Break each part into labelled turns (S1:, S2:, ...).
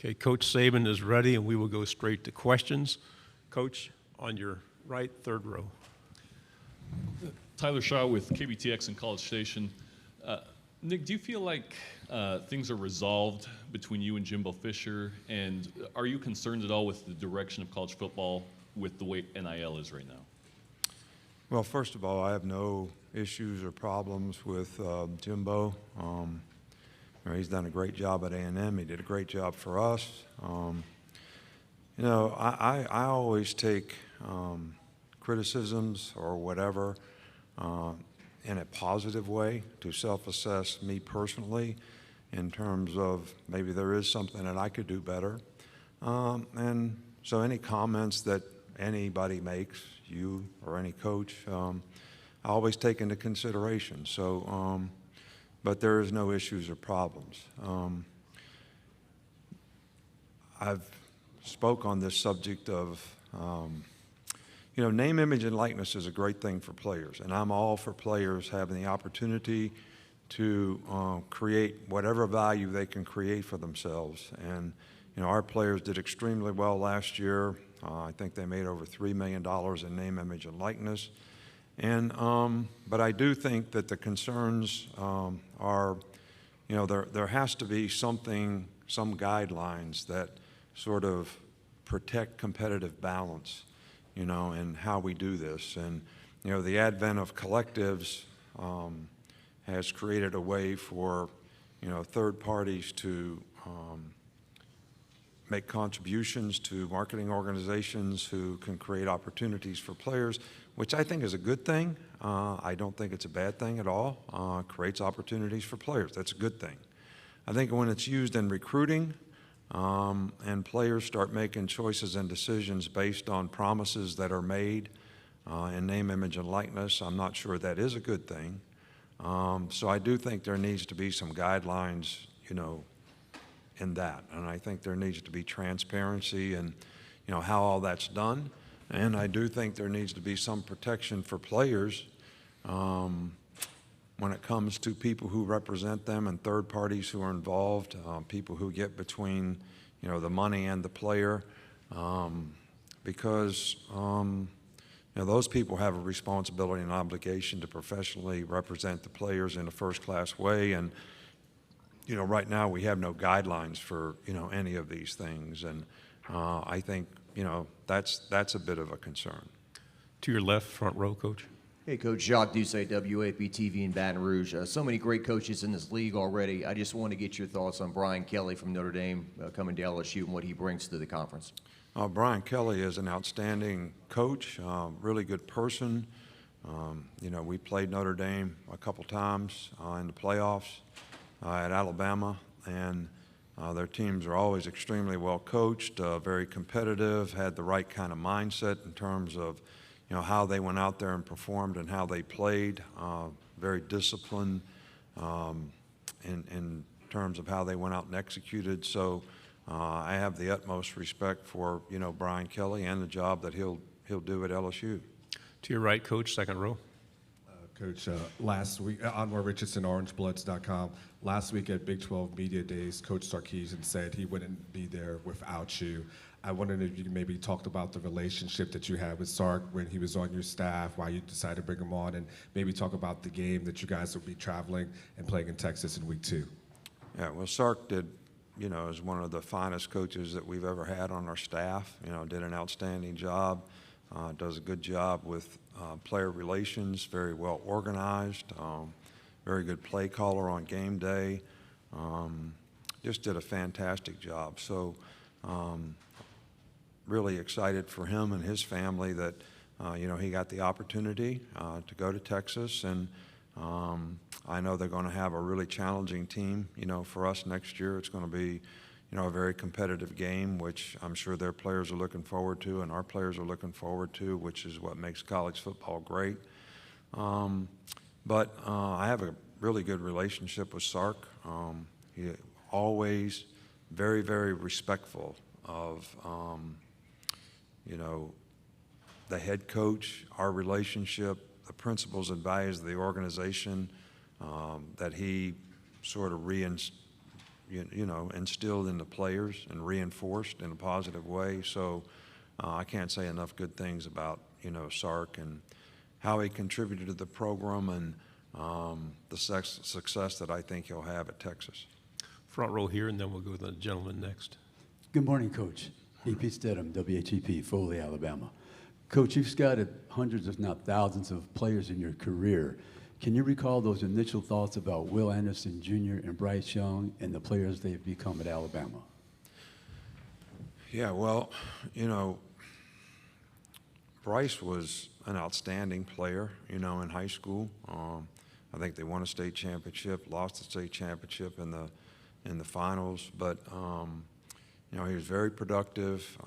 S1: Okay, Coach Saban is ready, and we will go straight to questions. Coach, on your right, third row.
S2: Tyler Shaw with KBTX and College Station. Nick, do you feel like things are resolved between you and Jimbo Fisher, and are you concerned at all with the direction of college football with the way NIL is right now?
S3: Well, first of all, I have no issues or problems with Jimbo. He's done a great job at A&M. He did a great job for us. I always take criticisms or whatever in a positive way to self-assess me personally in terms of maybe there is something that I could do better. And so any comments that anybody makes, you or any coach, I always take into consideration. So, but there is no issues or problems. I've spoke on this subject of, name, image, and likeness is a great thing for players, and I'm all for players having the opportunity to create whatever value they can create for themselves. And our players did extremely well last year. I think they made over $3 million in name, image, and likeness. And but I do think that the concerns are, there has to be some guidelines that sort of protect competitive balance, in how we do this. And the advent of collectives has created a way for third parties to make contributions to marketing organizations who can create opportunities for players, which I think is a good thing. I don't think it's a bad thing at all. Creates opportunities for players. That's a good thing. I think when it's used in recruiting and players start making choices and decisions based on promises that are made in name, image, and likeness, I'm not sure that is a good thing. So I do think there needs to be some guidelines, in that. And I think there needs to be transparency in, how all that's done. And I do think there needs to be some protection for players when it comes to people who represent them and third parties who are involved, people who get between, the money and the player, because those people have a responsibility and obligation to professionally represent the players in a first-class way. And right now we have no guidelines for any of these things, and I think that's a bit of a concern.
S1: To your left, front row, Coach.
S4: Hey, Coach. Jacques Doucet, WAP-TV in Baton Rouge. So many great coaches in this league already. I just want to get your thoughts on Brian Kelly from Notre Dame coming to LSU and what he brings to the conference.
S3: Brian Kelly is an outstanding coach, really good person. We played Notre Dame a couple times in the playoffs at Alabama, and their teams are always extremely well coached, very competitive, had the right kind of mindset in terms of how they went out there and performed and how they played, very disciplined in terms of how they went out and executed. So I have the utmost respect for Brian Kelly and the job that he'll do at LSU.
S1: To your right, Coach, second row.
S5: Coach, last week, Anwar Richardson, OrangeBloods.com. Last week at Big 12 Media Days, Coach Sarkisian said he wouldn't be there without you. I wondered if you maybe talked about the relationship that you had with Sark when he was on your staff, why you decided to bring him on, and maybe talk about the game that you guys will be traveling and playing in Texas in week 2.
S3: Yeah, well, Sark is one of the finest coaches that we've ever had on our staff. Did an outstanding job, does a good job with player relations, very well organized, very good play caller on game day. Just did a fantastic job. So really excited for him and his family that he got the opportunity to go to Texas, and I know they're going to have a really challenging team for us next year. It's going to be a very competitive game, which I'm sure their players are looking forward to and our players are looking forward to, which is what makes college football great. But I have a really good relationship with Sark. He always very, very respectful of the head coach, our relationship, the principles and values of the organization that he sort of you know, instilled in the players and reinforced in a positive way. So I can't say enough good things about, you know, Sark and how he contributed to the program and the success that I think he'll have at Texas.
S1: Front row here, and then we'll go to the gentleman next.
S6: Good morning, Coach. E.P. Stedham, WHEP, Foley, Alabama. Coach, you've scouted hundreds, if not thousands, of players in your career. Can you recall those initial thoughts about Will Anderson Jr. and Bryce Young and the players they've become at Alabama?
S3: Yeah, well, you know, Bryce was an outstanding player, you know, in high school. I think they won a state championship, lost the state championship in the finals, but you know, he was very productive,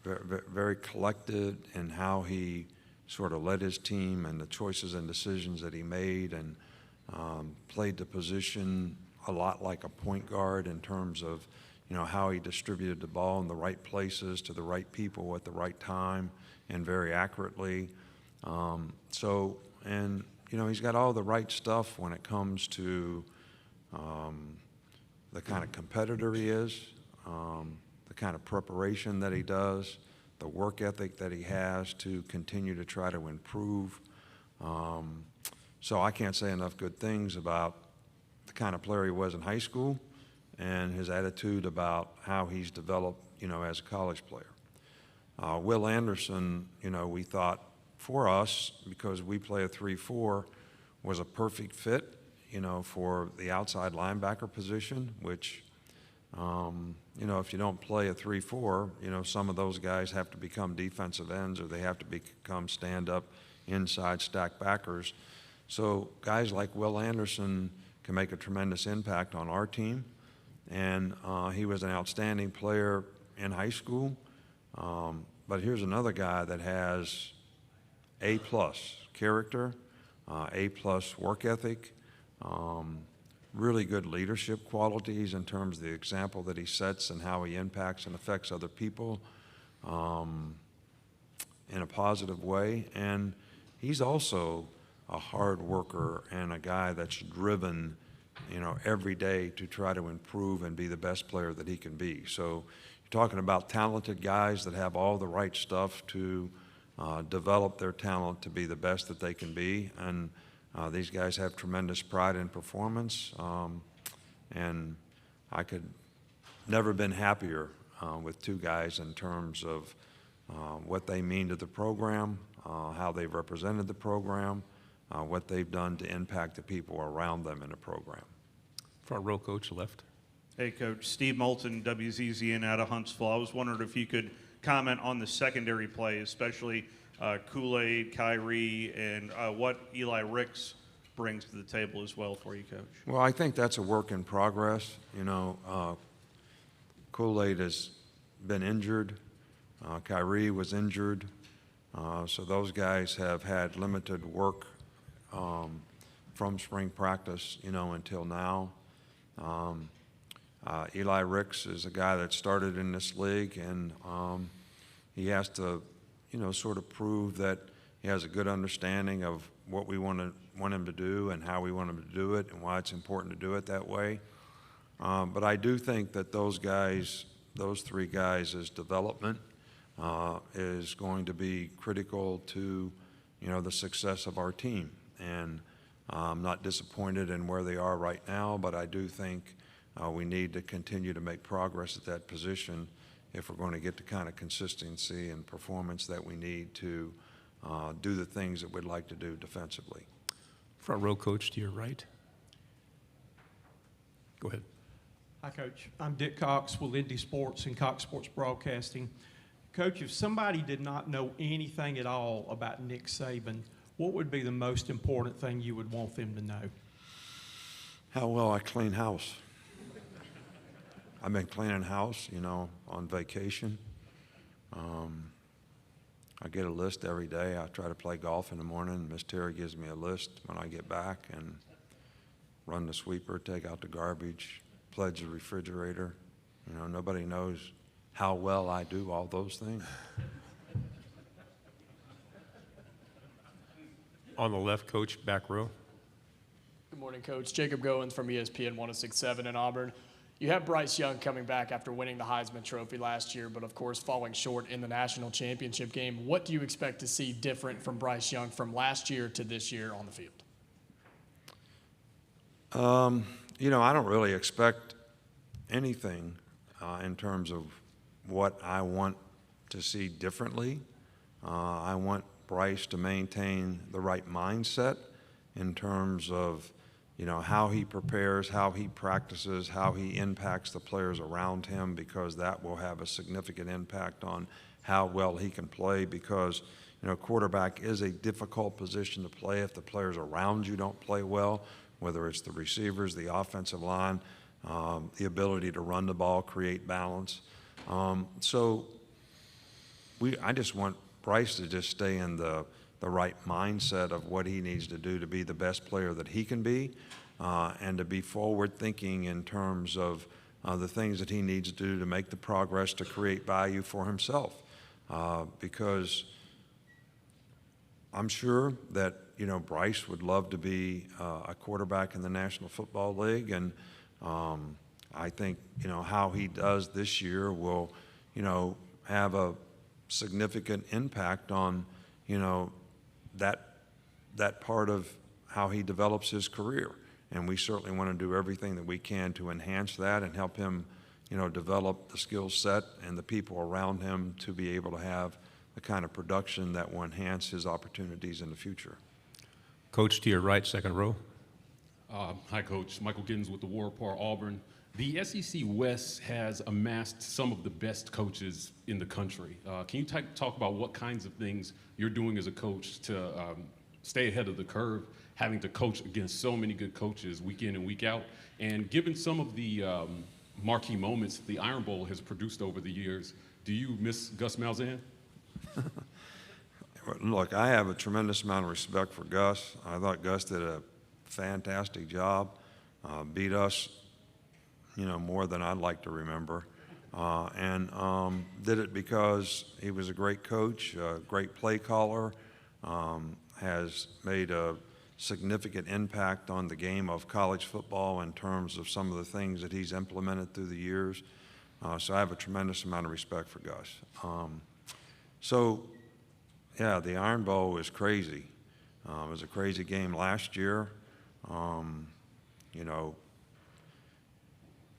S3: very collected in how he sort of led his team and the choices and decisions that he made, and played the position a lot like a point guard in terms of, you know, how he distributed the ball in the right places to the right people at the right time and very accurately. And you know, he's got all the right stuff when it comes to the kind of competitor he is, the kind of preparation that he does, the work ethic that he has to continue to try to improve. So I can't say enough good things about the kind of player he was in high school and his attitude about how he's developed, you know, as a college player. Will Anderson, you know, we thought for us, because we play a 3-4, was a perfect fit, you know, for the outside linebacker position, which, you know, if you don't play a 3-4, you know, some of those guys have to become defensive ends or they have to become stand-up inside stack backers. So guys like Will Anderson can make a tremendous impact on our team. And he was an outstanding player in high school. But here's another guy that has A+ character, A+ work ethic, really good leadership qualities in terms of the example that he sets and how he impacts and affects other people in a positive way. And he's also a hard worker and a guy that's driven, you know, every day to try to improve and be the best player that he can be. So you're talking about talented guys that have all the right stuff to develop their talent to be the best that they can be. And these guys have tremendous pride in performance. And I could never been happier with two guys in terms of what they mean to the program, how they've represented the program, what they've done to impact the people around them in the program.
S1: Front row, coach, left.
S7: Hey, Coach. Steve Moulton, WZZN out of Huntsville. I was wondering if you could comment on the secondary play, especially Kool-Aid, Kyrie, and what Eli Ricks brings to the table as well for you, Coach.
S3: Well, I think that's a work in progress. You know, Kool-Aid has been injured. Kyrie was injured. So those guys have had limited work from spring practice, you know, until now. Eli Ricks is a guy that started in this league, and he has to, you know, sort of prove that he has a good understanding of what we want him to do and how we want him to do it and why it's important to do it that way. But I do think that those guys, those three guys' development is going to be critical to, you know, the success of our team. And I'm not disappointed in where they are right now, but I do think we need to continue to make progress at that position if we're going to get the kind of consistency and performance that we need to do the things that we'd like to do defensively.
S1: Front row, coach, to your right. Go ahead.
S8: Hi, Coach. I'm Dick Cox with Indy Sports and Cox Sports Broadcasting. Coach, if somebody did not know anything at all about Nick Saban, what would be the most important thing you would want them to know?
S3: How well I clean house. I've been cleaning house, you know, on vacation. I get a list every day. I try to play golf in the morning. Miss Terry gives me a list when I get back, and run the sweeper, take out the garbage, pledge the refrigerator. You know, nobody knows how well I do all those things.
S1: On the left, coach, back row.
S9: Good morning, Coach. Jacob Goins from ESPN 106.7 in Auburn. You have Bryce Young coming back after winning the Heisman Trophy last year, but of course falling short in the national championship game. What do you expect to see different from Bryce Young from last year to this year on the field?
S3: I don't really expect anything in terms of what I want to see differently. I want Bryce to maintain the right mindset in terms of, how he prepares, how he practices, how he impacts the players around him, because that will have a significant impact on how well he can play, because, quarterback is a difficult position to play if the players around you don't play well, whether it's the receivers, the offensive line, the ability to run the ball, create balance. I just want Bryce to just stay in the right mindset of what he needs to do to be the best player that he can be, and to be forward thinking in terms of the things that he needs to do to make the progress to create value for himself. Because I'm sure that, Bryce would love to be a quarterback in the National Football League, and I think, how he does this year will, have a significant impact on, that part of how he develops his career. And we certainly want to do everything that we can to enhance that and help him, develop the skill set and the people around him to be able to have the kind of production that will enhance his opportunities in the future.
S1: Coach, to your right, second row.
S10: Hi, Coach. Michael Giddens with the War Par Auburn. The SEC West has amassed some of the best coaches in the country. Can you talk about what kinds of things you're doing as a coach to stay ahead of the curve, having to coach against so many good coaches week in and week out? And given some of the marquee moments the Iron Bowl has produced over the years, do you miss Gus Malzahn?
S3: Look, I have a tremendous amount of respect for Gus. I thought Gus did a fantastic job, beat us, more than I'd like to remember, and did it because he was a great coach, a great play caller, has made a significant impact on the game of college football in terms of some of the things that he's implemented through the years. So I have a tremendous amount of respect for Gus. Yeah, the Iron Bowl was crazy. It was a crazy game last year.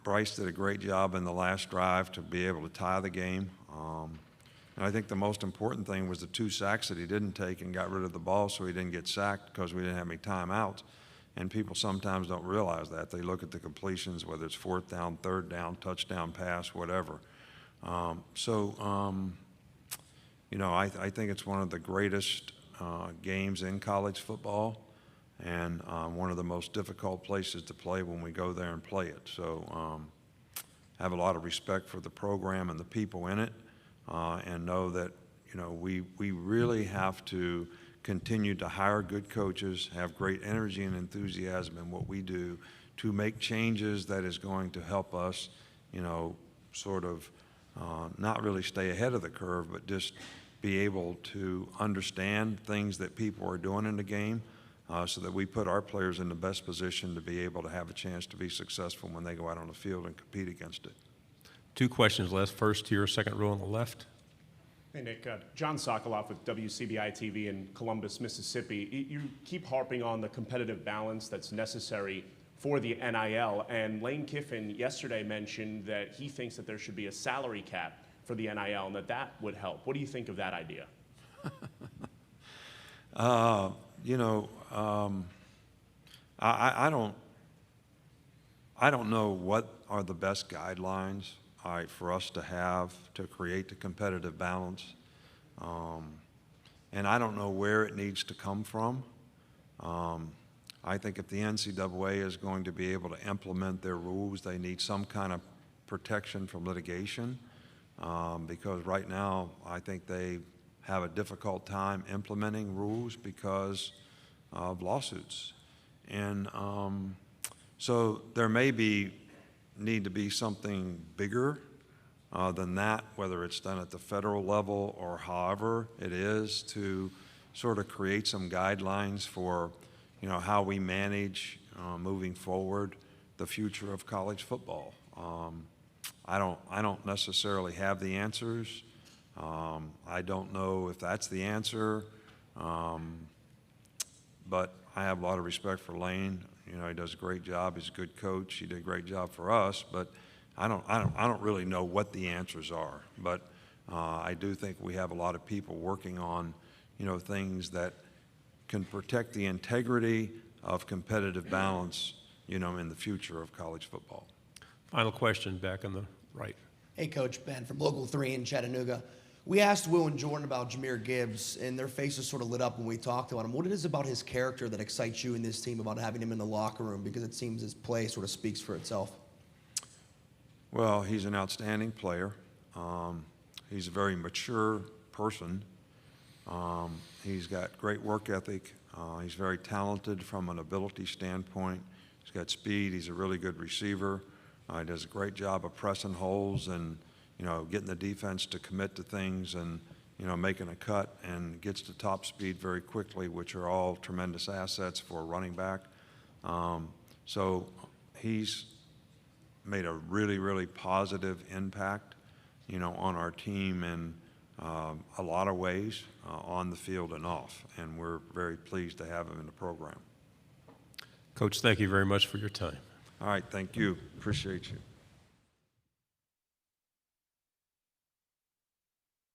S3: Bryce did a great job in the last drive to be able to tie the game. And I think the most important thing was the 2 sacks that he didn't take and got rid of the ball so he didn't get sacked because we didn't have any timeouts. And people sometimes don't realize that. They look at the completions, whether it's 4th down, 3rd down, touchdown pass, whatever. I think it's one of the greatest games in college football, and one of the most difficult places to play when we go there and play it. So I have a lot of respect for the program and the people in it, and know that we really have to continue to hire good coaches, have great energy and enthusiasm in what we do to make changes that is going to help us, sort of not really stay ahead of the curve, but just be able to understand things that people are doing in the game, so that we put our players in the best position to be able to have a chance to be successful when they go out on the field and compete against it.
S1: 2 questions left. First to your second row on the left.
S11: Hey, Nick. John Sokoloff with WCBI TV in Columbus, Mississippi. You keep harping on the competitive balance that's necessary for the NIL, and Lane Kiffin yesterday mentioned that he thinks that there should be a salary cap for the NIL and that would help. What do you think of that idea?
S3: I don't know what are the best guidelines for us to have to create the competitive balance, and I don't know where it needs to come from. I think if the NCAA is going to be able to implement their rules, they need some kind of protection from litigation, because right now I think they have a difficult time implementing rules because of lawsuits. And so there may need to be something bigger than that, whether it's done at the federal level or however it is, to sort of create some guidelines for how we manage moving forward the future of college football. I don't necessarily have the answers. I don't know if that's the answer, but I have a lot of respect for Lane. You know, he does a great job. He's a good coach. He did a great job for us, but I don't really know what the answers are. But I do think we have a lot of people working on, you know, things that can protect the integrity of competitive balance, you know, in the future of college football.
S1: Final question back on the right.
S12: Hey, Coach, Ben from Local 3 in Chattanooga. We asked Will and Jordan about Jahmyr Gibbs, and their faces sort of lit up when we talked about him. What it is about his character that excites you and this team about having him in the locker room? Because it seems his play sort of speaks for itself.
S3: Well, he's an outstanding player. He's a very mature person. He's got great work ethic. He's very talented from an ability standpoint. He's got speed. He's a really good receiver. He does a great job of pressing holes and, you know, getting the defense to commit to things and, you know, making a cut, and gets to top speed very quickly, which are all tremendous assets for a running back. So he's made a really, really positive impact, you know, on our team in a lot of ways, on the field and off, and we're very pleased to have him in the program.
S1: Coach, thank you very much for your time.
S3: All right, thank you. Appreciate you.